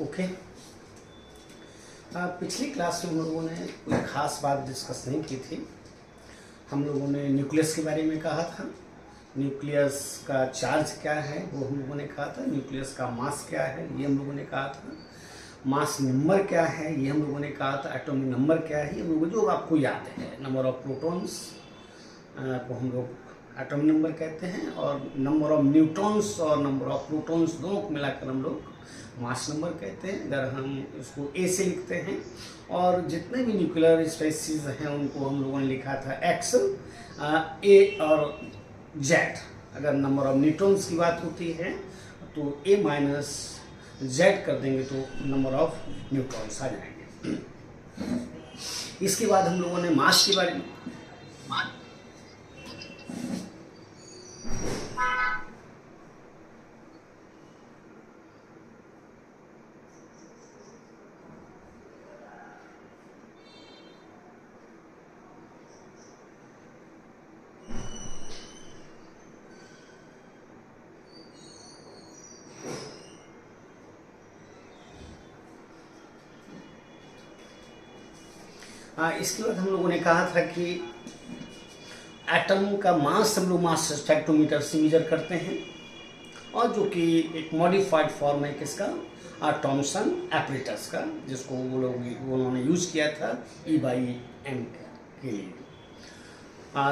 Okay. पिछली class में हम लोगों ने कोई ख़ास बात डिस्कस नहीं की थी। हम लोगों ने न्यूक्लियस के बारे में कहा था, न्यूक्लियस का चार्ज क्या है वो हम लोगों ने कहा था, न्यूक्लियस का मास क्या है ये हम लोगों ने कहा था, मास नंबर क्या है ये हम लोगों ने कहा था, एटॉमिक नंबर क्या है ये हम लोगों जो आपको याद है, नंबर ऑफ प्रोटॉन्स को हम लोग एटॉमिक नंबर कहते हैं और नंबर ऑफ न्यूट्रॉन्स और नंबर ऑफ प्रोटॉन्स दोनों को मिलाकर हम लोग मास नंबर कहते हैं। अगर हम इसको ए से लिखते हैं और जितने भी न्यूक्लियर स्पेसीज हैं उनको हम लोगों ने लिखा था एक्स, ए और जेड। अगर नंबर ऑफ न्यूट्रॉन्स की बात होती है तो ए माइनस जेड कर देंगे तो नंबर ऑफ न्यूट्रॉन्स आ जाएंगे। इसके बाद हम लोगों ने मास के बारे में इसके बाद हम लोगों ने कहा था कि एटम का मास हम लोग मास स्पेक्ट्रोमीटर से मेजर करते हैं और जो कि एक मॉडिफाइड फॉर्म है किसका, थॉमसन एपरेटस का, जिसको उन्होंने यूज किया था E/m के लिए।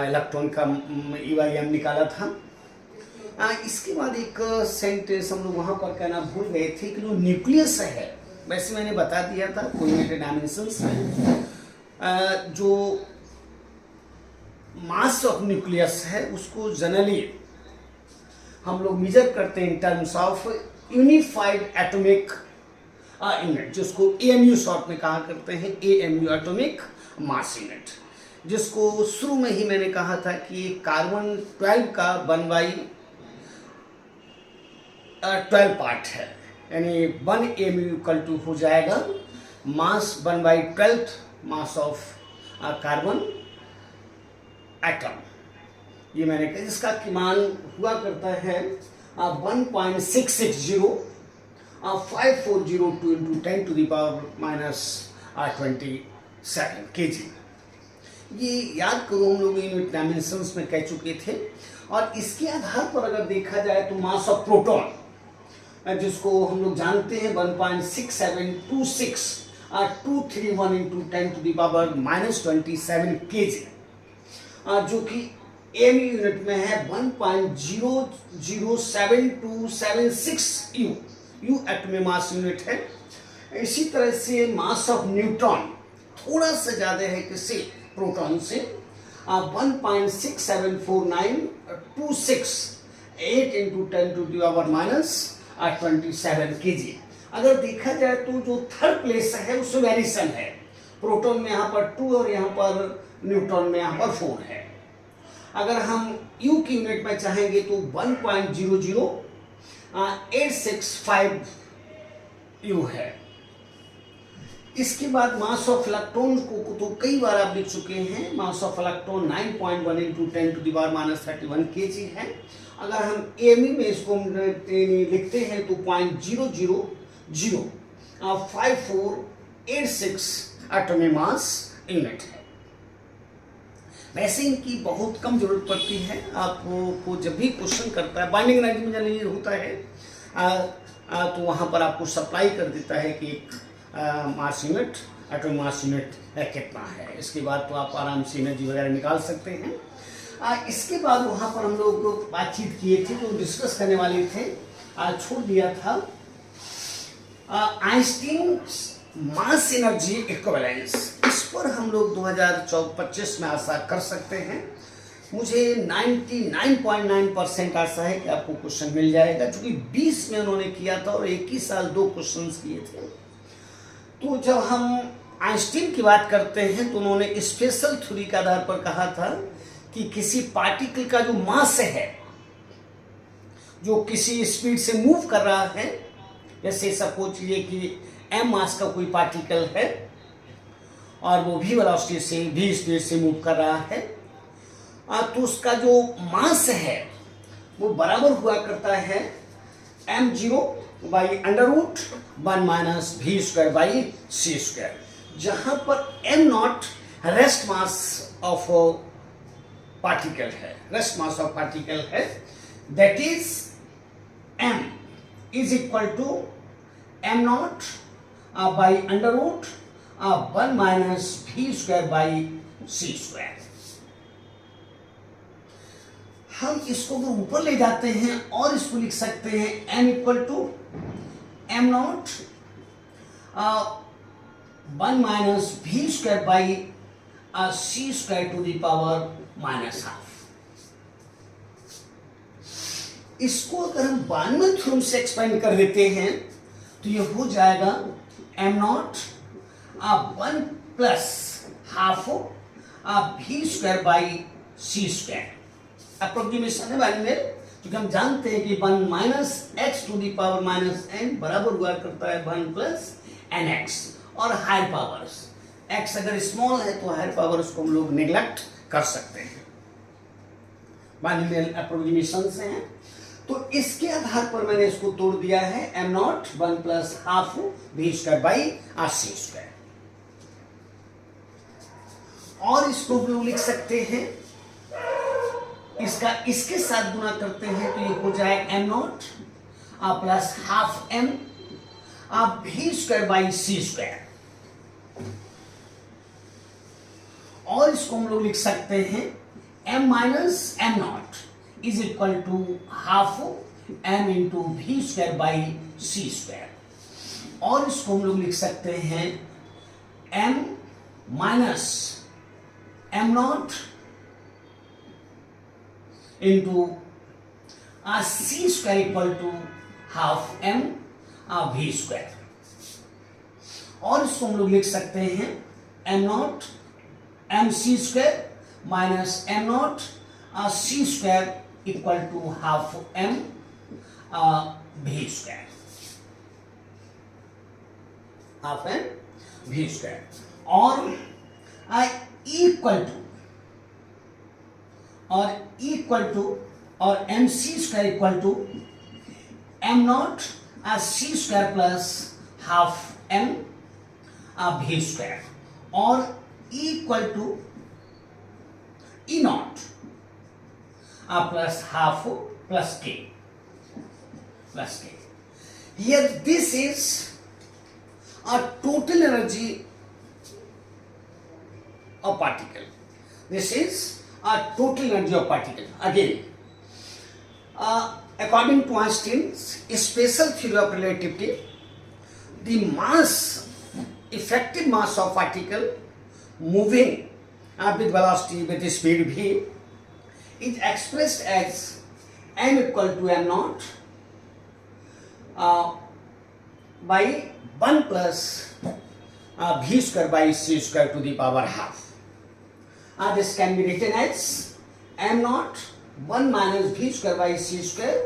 इलेक्ट्रॉन का E/m निकाला था। इसके बाद एक सेंटेंस हम लोग वहाँ पर कहना भूल गए थे कि जो न्यूक्लियस है, वैसे मैंने बता दिया था कोई डायमेंशंस है, जो मास ऑफ न्यूक्लियस है उसको जनरली हम लोग मेजर करते हैं in terms of unified atomic unit, जिसको AMU शॉर्ट में कहा करते हैं, AMU एटॉमिक मास यूनिट, जिसको शुरू में ही मैंने कहा था कि कार्बन 12 का 1/12 पार्ट है, यानी 1 AMU इक्वल टू हो जाएगा मास 1/12 मास ऑफ कार्बन एटम। ये मैंने कहा जिसका की मान हुआ करता है 1.660 5402 into 10 to the power -27 kg। ये याद करो हम लोग यूनिट डायमेंशंस में कह चुके थे। और इसके आधार पर अगर देखा जाए तो मास ऑफ प्रोटॉन, जिसको हम लोग जानते हैं 1.6726 231 into 10 to the power -27 kg, जो कि AMU यूनिट में है 1.007276 U एटॉमिक मास यूनिट है। इसी तरह से मास ऑफ न्यूट्रॉन थोड़ा सा ज्यादा है किसी प्रोटॉन से, 1.674926 into 10 to the power -27 kg। अगर देखा जाए तो जो थर्ड प्लेस है उसमें वेरिएशन है, प्रोटॉन में यहाँ पर 2 और यहाँ पर न्यूट्रॉन में यहाँ पर 4 है। अगर हम U की यूनिट में चाहेंगे तो 1.00865 U है। इसके बाद मास ऑफ इलेक्ट्रॉन को तो कई बार आप लिख चुके हैं, mass of electron 9.1 into 10 to the power -31 kg है। अगर हम AMU में इसको लिखते हैं तो 0.0005486 एटॉमिक मास यूनिट है। वैसे इनकी बहुत कम जरूरत पड़ती है आपको, जब भी क्वेश्चन करता है बाइंडिंग एनर्जी में जनरली होता है तो वहाँ पर आपको सप्लाई कर देता है कि mass unit atomic mass unit कितना है। इसके बाद तो आप आराम से एनर्जी वगैरह निकाल सकते हैं। इसके बाद वहाँ पर हम लोग बातचीत किए थे, जो डिस्कस करने वाले थे छोड़ दिया था, आइंस्टीन मास एनर्जी इक्विवेलेंस। इस पर हम लोग 2025 में आशा कर सकते हैं। मुझे 99.9% आशा है कि आपको क्वेश्चन मिल जाएगा, क्योंकि 20 में उन्होंने किया था और एक ही साल 2 क्वेश्चंस किए थे। तो जब हम आइंस्टीन की बात करते हैं तो उन्होंने स्पेशल थ्योरी के आधार पर कहा था कि किसी पार्टिकल का जो मास है, जो किसी स्पीड से मूव कर रहा है, जैसे सपोज कीजिए कि m मास का कोई पार्टिकल है और वो v वेलोसिटी से v स्पीड से मूव कर रहा है, तो उसका जो मास है वो बराबर हुआ करता है m zero by under root 1 minus v square by c square, जहां पर m naught rest mass of particle है, रेस्ट मास ऑफ पार्टिकल है, that is m is equal to M naught by under root 1 minus v square by c square. हम इसको ऊपर ले जाते हैं और इसको लिख सकते हैं M equal to am not 1 minus v square by c square to the power minus half. इसको अगर हम बानवे थ्योरम से एक्सपेंड कर देते हैं तो ये हो जाएगा m not 1 plus half v square by c square. Approximation है बारे में, क्योंकि हम जानते हैं कि 1 minus x to the power minus n बराबर हुआ करता है 1 प्लस एन एक्स, और हायर पावर्स एक्स अगर स्मॉल है तो हायर पावर्स को हम लोग नेग्लेक्ट कर सकते हैं, बाइनोमियल अप्रोक्सीमेशन से हैं। तो इसके आधार पर मैंने इसको तोड़ दिया है am not 1 plus half v square by c square, और इसको हम लोग लिख सकते हैं, इसका इसके साथ गुना करते हैं तो ये हो जाएगा m naught plus half m v square by c square, और इसको हम लोग लिख सकते हैं m minus m naught is equal to half m into v square by c square, और इसको हम लोग लिख सकते हैं m minus m naught into c square equal to half m v square, और इसको हम लोग लिख सकते हैं m naught m c square minus m not c square equal to half m v square, half m v square, और equal to और m c square equal to M not c square plus half m v square, और equal to E not plus half plus K here this is a total energy of particle. This is a total energy of particle. Again, according to Einstein's special theory of relativity, the mass, effective mass of particle moving with velocity, with speed v, is expressed as m equal to m naught by 1 plus v square by c square to the power half. This can be written as m naught 1 minus v square by c square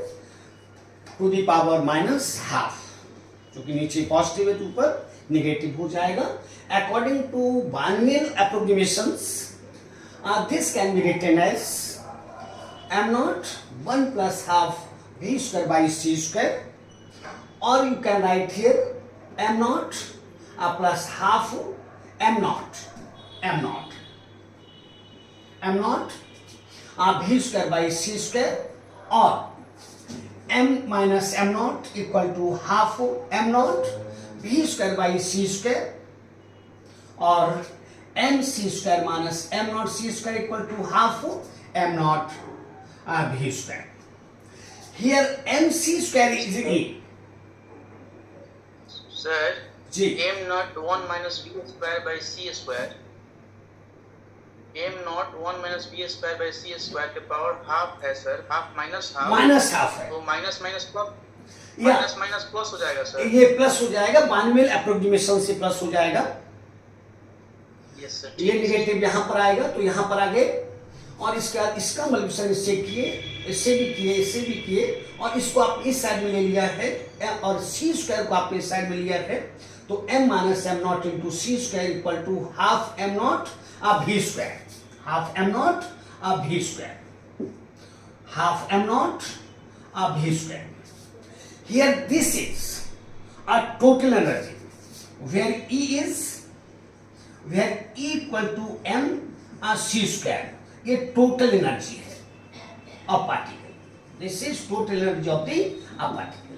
to the power minus half, जो कि नीचे positive है तो ऊपर negative हो जाएगा. According to Barnwell approximations, this can be written as m naught 1 plus half v square by c square, or you can write here m naught plus half m naught v square by c square, or m minus m naught equal to half m naught v square by c square, or m c square minus m naught c square equal to half m naught v square. Here m c square is a. Sir, जी. m naught 1 minus v square by c square, m naught 1 minus v square by c square के power half है sir, half minus half है तो minus minus plus, या minus minus plus हो जाएगा sir. ये plus हो जाएगा, बानवेल एप्रोक्सीमेशन से प्लस हो जाएगा. Yes sir. ये नेगेटिव यहाँ पर आएगा तो यहाँ पर आ गए, और इसका मल्टीप्लिकेशन इससे किए, इससे भी किए, इससे भी किए, और इसको आप इस साइड में ले लिया है, और सी स्क्वायर को आपने इस साइड में लिया है, तो m minus m naught into c square equal to half m naught v square, half m naught v square, half m naught v square. Here this is a total energy where E equal to mc square. ये total energy है of particle. This is total energy of the particle.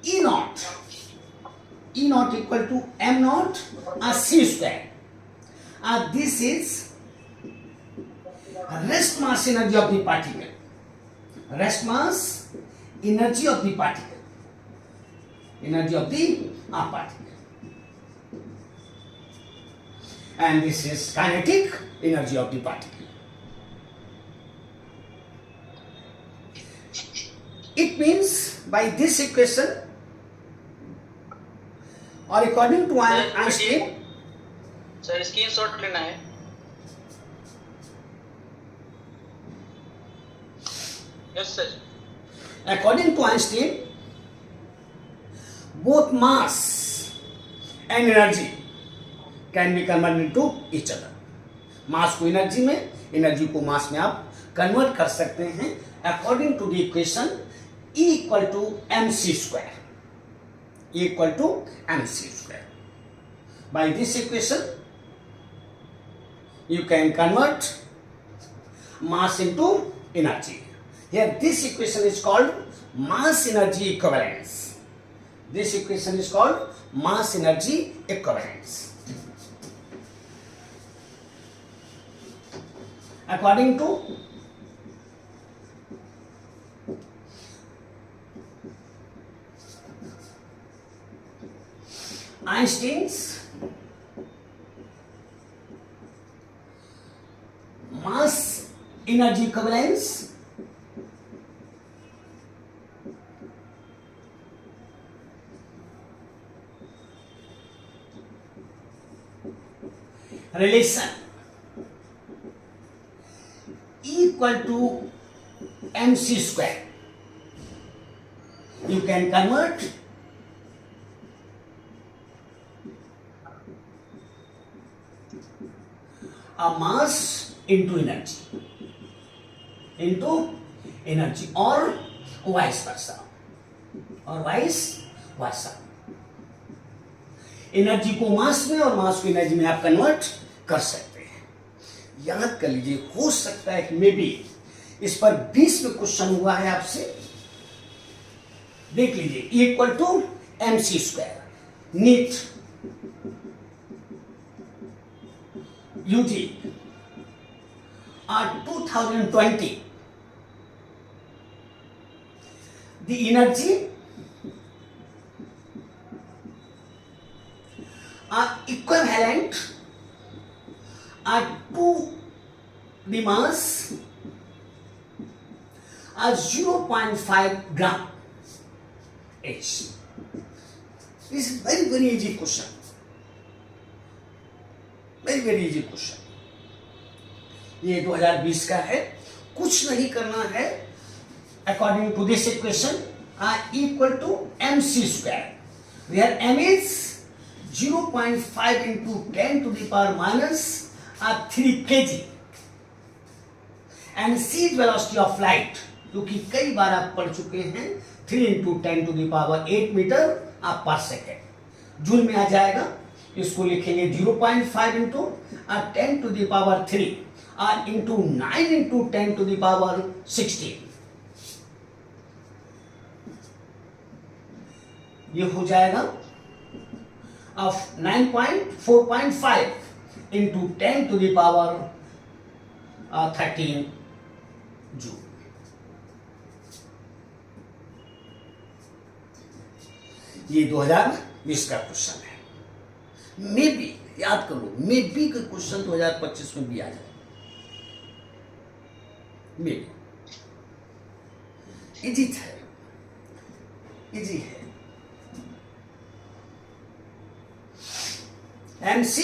E naught equal to m naught c square. This is rest mass energy of the particle. Rest mass energy of the particle. And this is kinetic energy of the particle. It means by this equation, or according to Einstein, sir screenshot लेना है. Yes sir. according to Einstein, both mass and energy can be converted into each other. मास को energy में, energy को मास में आप convert कर सकते हैं according to the equation E equal to mc square. By this equation, you can convert mass into energy. Here this equation is called mass energy equivalence. According to Einstein's mass energy equivalence relation equal to mc square. You can convert a mass into energy or vice versa. Energy को मास में और मास को energy में आप convert कर सकते हैं. याद कर लीजिए, हो सकता है कि मे बी इस पर 20 में क्वेश्चन हुआ है आपसे. देख लीजिए, equal to mc square. NEET UG 2020, the energy are equivalent to the mass 0.5 gram each. This is very easy question. Very easy question. ये 2020 का है. कुछ नहीं करना है. According to this equation, are equal to mc square, where m is 0.5 into 10 to the power minus 3 kg, and c is velocity of light, जो कि कई बार आप पढ़ चुके हैं. 3 into 10 to the power 8 metre पर सेकेंड. जूल में आ जाएगा. इसको लिखेंगे 0.5 into 10 to the power 3 into 9 into 10 to the power 16. ये हो जाएगा of 4.5 into 10 to the power 13 joule. ये 2020 का क्वेश्चन है. मे बी, याद करो, मे बी का क्वेश्चन 2025 में भी आ जाए. मे बी इजी है. mc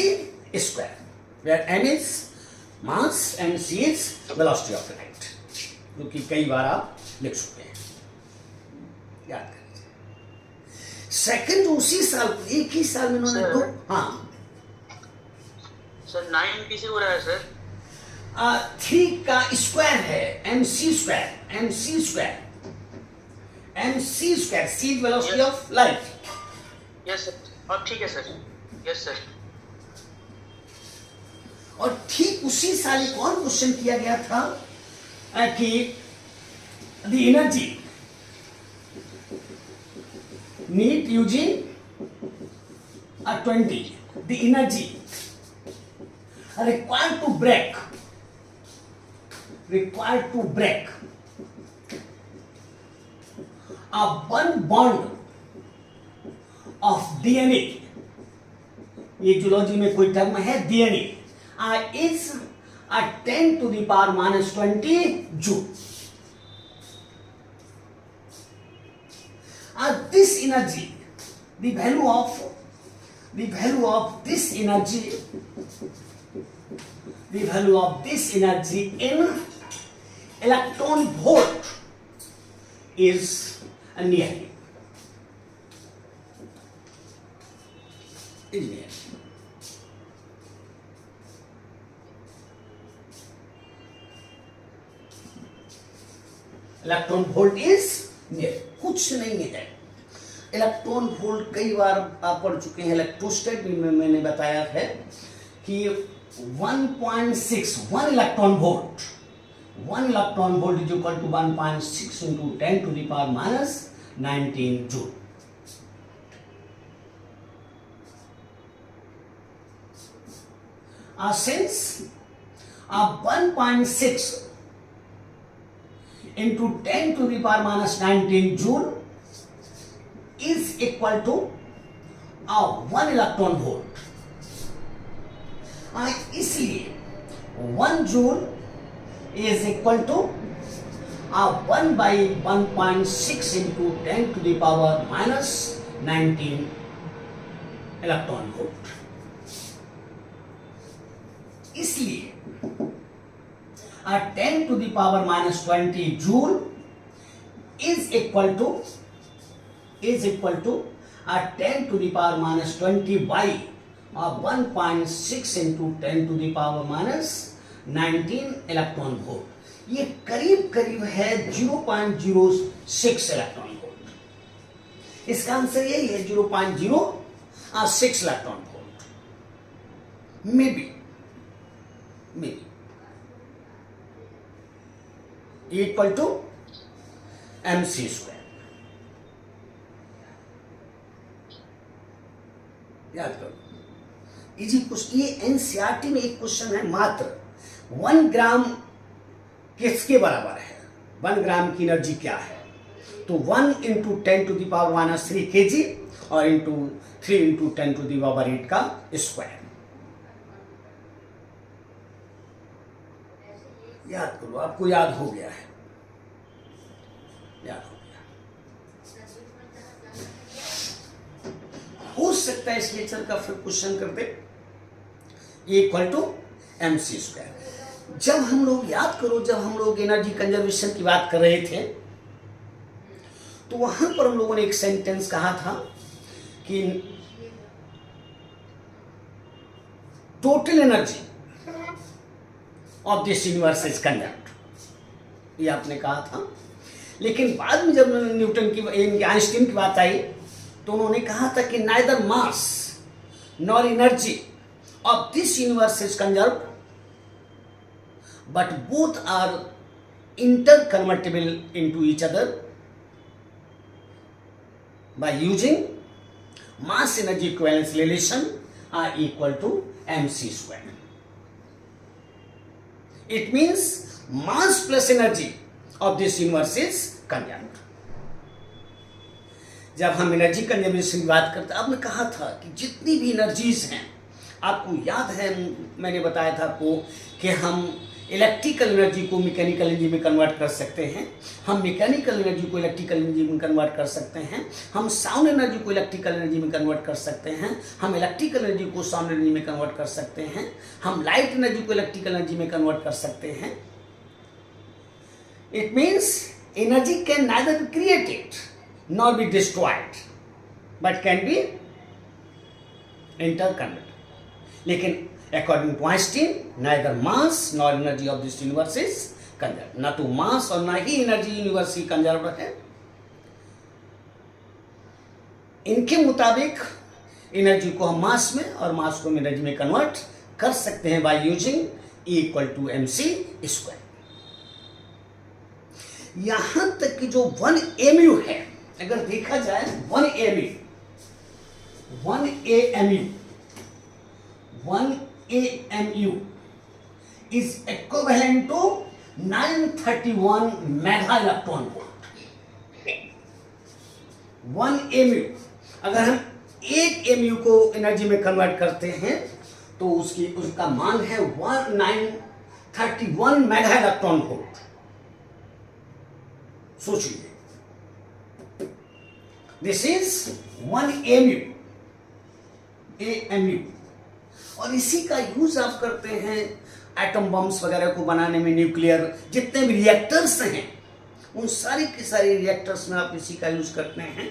square, where m is mass and c is velocity of light, जो कि कई बार आप लिख चुके हैं. याद करें. सेकंड उसी साल, एक ही साल में उन्होंने दो. हाँ सर 9 किसी हो रहा है सर? 3 का स्क्वायर है mc square, c is velocity Yes. Of light. Yes sir, और ठीक है सर। Yes sir. और ठीक उसी साल एक और क्वेश्चन किया गया था कि the energy need using 20, the energy required to break a one bond of DNA, ये जूलॉजी में कोई टर्म है DNA, is 10 to the power minus 20 joule. This energy, the value of this energy in electron volt is nearly. Electron volt is near, कुछ नहीं है। Electron volt कई बार आप पढ़ चुके हैं, इलेक्ट्रोस्टैट में मैंने बताया है कि 1.6 1 electron volt is equal to 1.6 into 10 to the power minus 19 joule. Since 1.6 into 10 to the power minus 19 joule is equal to 1 electron volt, इसलिए 1 joule is equal to 1 by 1.6 into 10 to the power minus 19 electron volt। इसलिए 10 to the power minus 20 joule is equal to 10 to the power minus 20 by 1.6 into 10 to the power minus 19 electron volt. ये करीब करीब है 0.06 electron volt. इसका answer यही है 0.06 electron volt. May be equal to mc square. याद करो, easy question, ये एनसीईआरटी में एक क्वेश्चन है मात्र। 1 ग्राम किसके बराबर है? 1 ग्राम की एनर्जी क्या है? तो 1 into 10 to the power minus 3 kg और into 3 into 10 to the power 8 का स्क्वायर। याद करो, आपको याद हो गया है, याद हो गया। हो सकता है इस लेक्चर का फिर क्वेश्चन कर दे, इक्वल टू mc स्क्वायर। जब हम लोग, याद करो, जब हम लोग एनर्जी कंजर्वेशन की बात कर रहे थे तो वहां पर हम लोगों ने एक सेंटेंस कहा था कि total energy of this universe is conserved, ये आपने कहा था। लेकिन बाद में जब न्यूटन की, आइंस्टीन की बात आई तो उन्होंने कहा था कि neither mass nor energy of this universe is conserved but both are interconvertible into each other by using mass energy equivalence relation are equal to mc square. It means mass plus energy of this universe is conserved। जब हम energy conservation की बात करते हैं, आपने कहा था कि जितनी भी एनर्जीज हैं, आपको याद है मैंने बताया था आपको कि हम इलेक्ट्रिकल एनर्जी को मैकेनिकल एनर्जी में कन्वर्ट कर सकते हैं, हम मैकेनिकल एनर्जी को इलेक्ट्रिकल एनर्जी में कन्वर्ट कर सकते हैं, हम साउंड एनर्जी को इलेक्ट्रिकल एनर्जी में कन्वर्ट कर सकते हैं, हम इलेक्ट्रिकल एनर्जी को साउंड एनर्जी में कन्वर्ट कर सकते हैं, हम लाइट एनर्जी को इलेक्ट्रिकल एनर्जी में कन्वर्ट कर सकते हैं। It means energy can neither be created nor be destroyed but can be इंटरकन्वर्टेड। लेकिन According to Einstein, neither mass nor energy of this universe is conserved. ना तो मास और ना ही एनर्जी यूनिवर्स की कंजर्व है। इनके मुताबिक एनर्जी को हम मास में और मास को हम एनर्जी में कन्वर्ट कर सकते हैं by using E equal to mc²। यहां तक कि जो 1 mu है, अगर देखा जाए 1 AMU is equivalent to 931 mega electron volt. 1 AMU, अगर हम 1 AMU को एनर्जी में कन्वर्ट करते हैं तो उसका मान है 1931 मेगा इलेक्ट्रॉन वोल्ट। सोचिए, दिस इज 1 AMU और इसी का यूज आप करते हैं एटम बम्स वगैरह को बनाने में। न्यूक्लियर जितने भी रिएक्टर्स हैं उन सारी के सारे रिएक्टर्स में आप इसी का यूज करते हैं।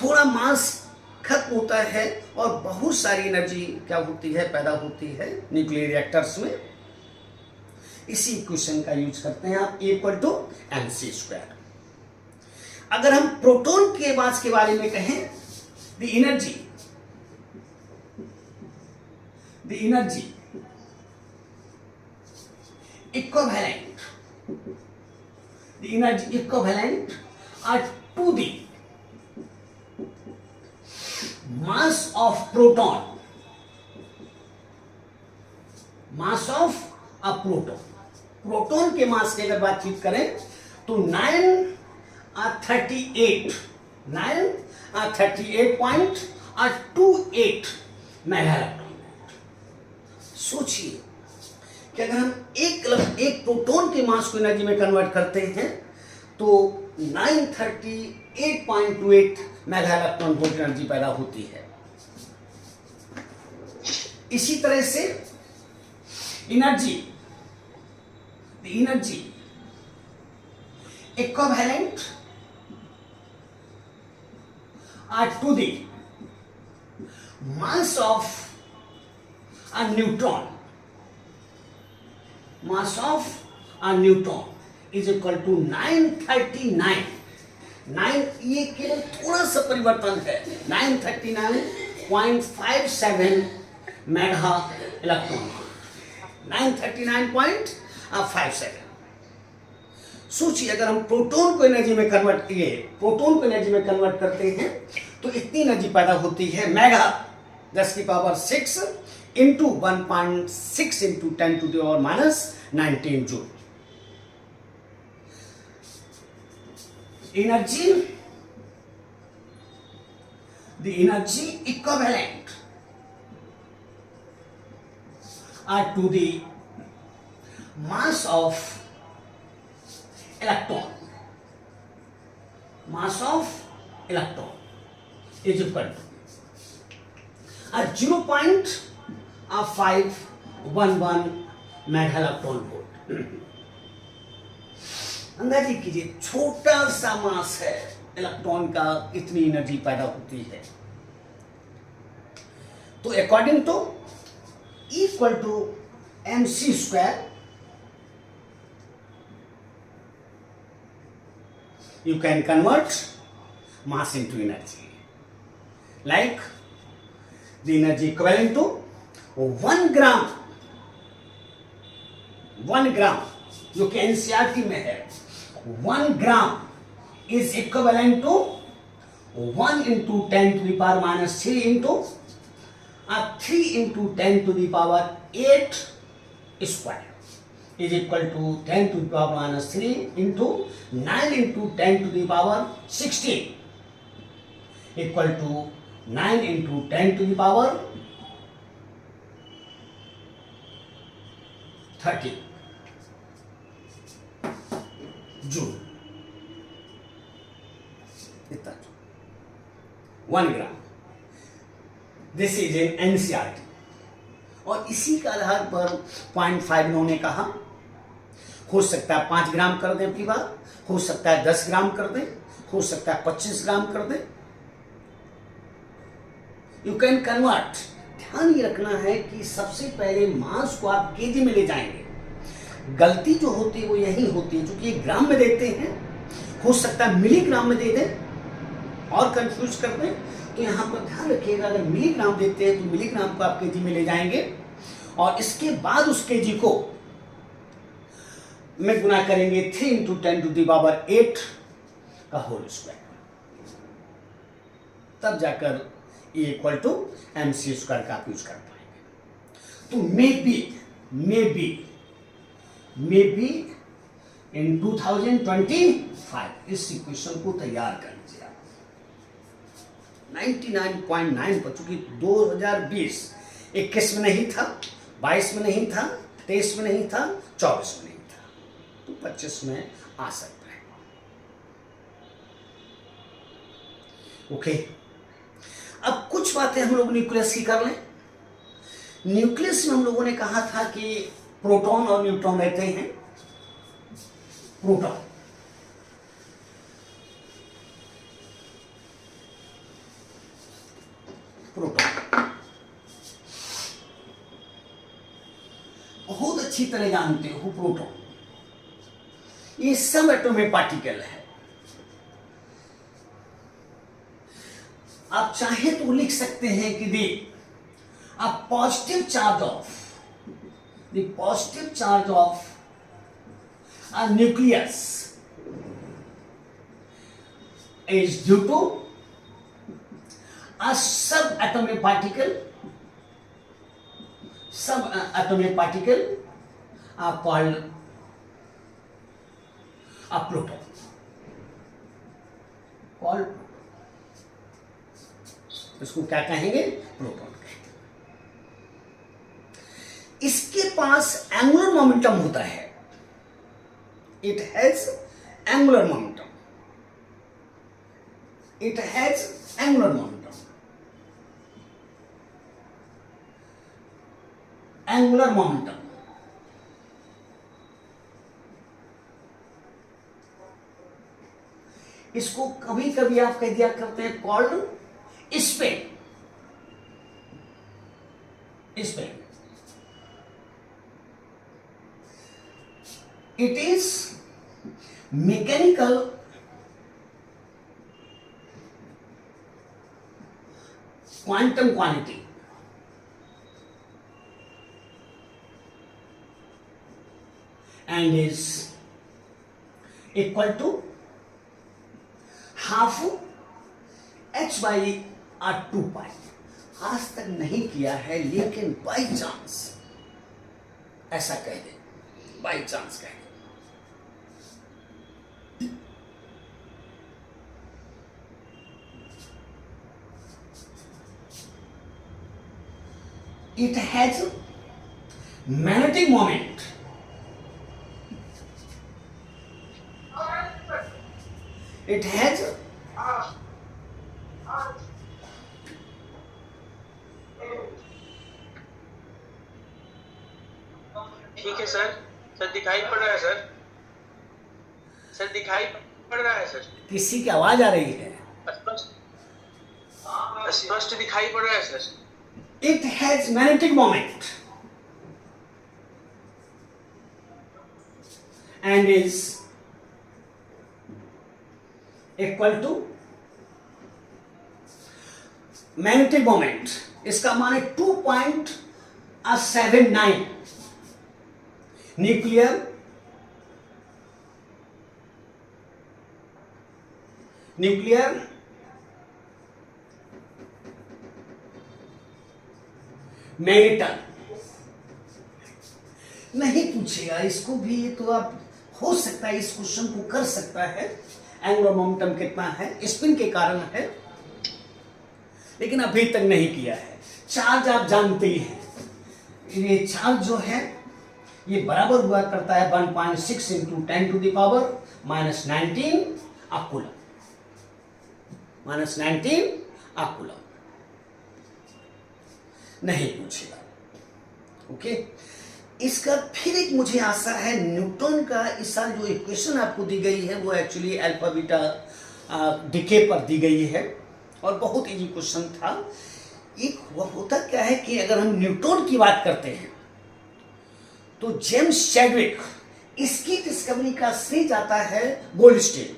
थोड़ा मास खत्म होता है और बहुत सारी एनर्जी क्या होती है, पैदा होती है न्यूक्लियर रिएक्टर्स में। इसी इक्वेशन का यूज करते हैं आप, इक्वल टू mc²। अगर हम प्रोटॉन के मास के बारे में कहें, the energy equivalent to the mass of proton, proton के मास की अगर बातचीत करें तो 938.28 मेगा इलेक्ट्रॉन। सोचिए कि अगर हम एक प्रोटॉन के मास को एनर्जी में कन्वर्ट करते हैं तो 938.28 मेगा इलेक्ट्रॉन वोल्ट एनर्जी पैदा होती है। इसी तरह से energy equivalent to the mass of a neutron is equal to 939। ये केवल थोड़ा सा परिवर्तन है, 939.57 मेगा इलेक्ट्रॉन, 939.57। सोचिए, अगर हम प्रोटॉन को एनर्जी में कन्वर्ट करते हैं तो इतनी एनर्जी पैदा होती है, mega 10⁻⁶ into 1.6 into 10⁻⁻19 joule. the energy equivalent to the mass of electron is equal to 0.511 mega electron volt. अंदाजे कीजिए, छोटा सा मास है इलेक्ट्रॉन का, इतनी एनर्जी पैदा होती है। तो according to equal to mc², you can convert mass into energy, like the energy equivalent to 1 gram, जो कि NCERT में है। 1 ग्राम is equivalent to 1 into 10⁻³ into 3 into 10⁸ square is equal to 10⁻³ into 9 into 10⁻16 equal to 9 into 10⁻30 जूल। इतना 1 ग्राम। This is in NCERT। और इसी के आधार पर 0.5 इन्होंने कहा, हो सकता है 5 ग्राम कर दें अपनी बात, हो सकता है 10 ग्राम कर दें, हो सकता है 25 ग्राम कर दें। यू कैन कन्वर्ट ध्यान ये रखना है कि सबसे पहले मास को आप केजी में ले जाएंगे। गलती जो होती है वो यही होती है, क्योंकि ग्राम में देते हैं, हो सकता है मिलीग्राम में दे दें और कंफ्यूज कर दें। तो यहाँ पर ध्यान रखिएगा, अगर मिलीग्राम देते हैं तो मिलीग्राम को आप केजी में ले जाएंगे और इसके बाद उस केजी को में गुना करेंगे 3 × 10⁸ का होल स्क्वायर, तब जाकर E = mc² का आप यूज कर पाएंगे। तो मे बी इन 2025 इस इक्वेशन को तैयार कर लीजिए आप। 99.9 पर, चूंकि 2020 21 में नहीं था, 22 में नहीं था, 23 में नहीं था, 24 में नहीं था, तो 25 में आ सकता है। ओके, अब कुछ बातें हम लोग न्यूक्लियस की कर लें। न्यूक्लियस में हम लोगों ने कहा था कि प्रोटॉन और न्यूट्रॉन रहते हैं। प्रोटॉन बहुत अच्छी तरह जानते हो, प्रोटॉन ये सब एटॉमिक पार्टिकल है। आप चाहे तो लिख सकते हैं कि the positive charge of a nucleus is due to a subatomic particle are called a proton, इसको क्या कहेंगे? प्रोटॉन कहेंगे। इसके पास एंगुलर मोमेंटम होता है, it has angular momentum. Angular momentum. इसको कभी कभी आप कह दिया करते हैं called spin. It is mechanical quantum quantity and is equal to half h/2π। आज तक नहीं किया है, लेकिन बाई चांस ऐसा कह दे, बाई चांस कह दे। It has magnetic moment. It has ठीक है सर। सर दिखाई पड़ रहा है सर। सर दिखाई पड़ रहा है सर। किसी की आवाज आ रही है? स्पष्ट दिखाई पड़ रहा है sir. It has magnetic moment and is equal to magnetic moment, इसका मान है 2.79 न्यूक्लियर मैग्नेटन। नहीं पूछेगा इसको भी, ये तो आप हो सकता है इस क्वेश्चन को कर सकता है। एंगुलर मोमेंटम कितना है, स्पिन के कारण है, लेकिन अभी तक नहीं किया है। चार्ज आप जानते ही हैं, ये चार्ज जो है ये बराबर हुआ करता है 1.6 × 10⁻⁻19 कूलम। नहीं पूछेगा। ओके, इसका फिर एक मुझे आशा है न्यूटन का इस साल जो इक्वेशन आपको दी गई है वो एक्चुअली अल्फा बीटा डिके पर दी गई है और बहुत इजी क्वेश्चन था। एक वह होता क्या है कि अगर हम न्यूट्रॉन की बात करते हैं तो जेम्स चैडविक, इसकी डिस्कवरी का श्रेय जाता है गोल्डस्टीन।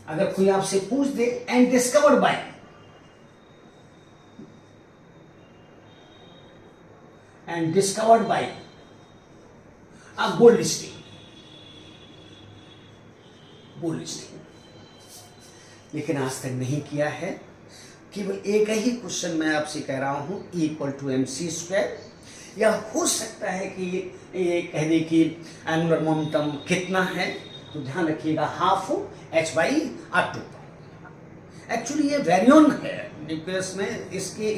अगर कोई आपसे पूछ दे एंड डिस्कवर्ड बाय, गोल्डस्टीन, लेकिन आज तक नहीं किया है। केवल एक ही क्वेश्चन मैं आपसे कह रहा हूं, E=mc²। या हो सकता है कि ये कह दे कि एंगुलर मोमेंटम कितना है, तो ध्यान रखिएगा ½ h/r²। एक्चुअली ये वैरियन है न्यूक्लियस में, इसके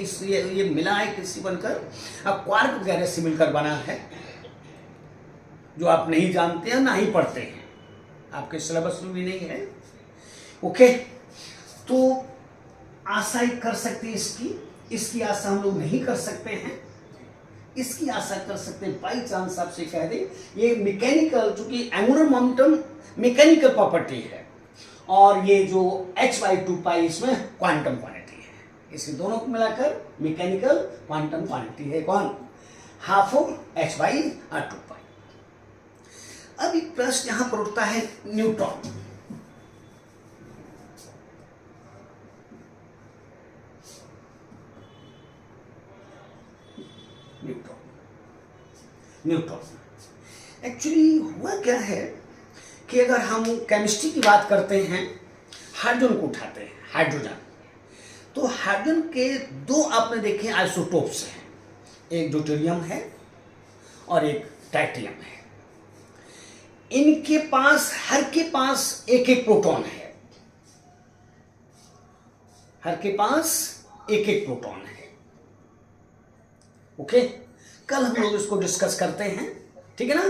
ये मिला है किसी बनकर, अब क्वार्क वगैरह से मिलकर बना है, जो आप नहीं जानते हैं ना ही पढ़ते हैं, आपके सिलेबस में भी नहीं है। ओके, तो आशा ही कर सकते हैं इसकी आशा हम लोग नहीं कर सकते हैं। इसकी आशा कर सकते हैं बाई चांस आपसे कह दें ये मैकेनिकल, चूंकि एंगुलर मोमेंटम मैकेनिकल प्रॉपर्टी है और ये जो h/2π इसमें क्वांटम क्वांटिटी है, इसे दोनों को मिलाकर मैकेनिकल क्वांटम क्वांटिटी है। कौन? ½ h/2π। अब एक प्रश्न यहां पर उठता है, न्यूट्रॉन। एक्चुअली हुआ क्या है कि अगर हम केमिस्ट्री की बात करते हैं, हाइड्रोजन को उठाते हैं, हाइड्रोजन, तो हाइड्रोजन के दो आपने देखे आइसोटोप्स हैं, एक ड्यूटेरियम है और एक ट्राइटियम है। इनके पास हर के पास एक एक प्रोटॉन है, हर के पास एक एक प्रोटॉन है। ओके, कल हम लोग इसको डिस्कस करते हैं, ठीक है ना?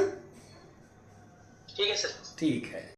ठीक है सर। ठीक है।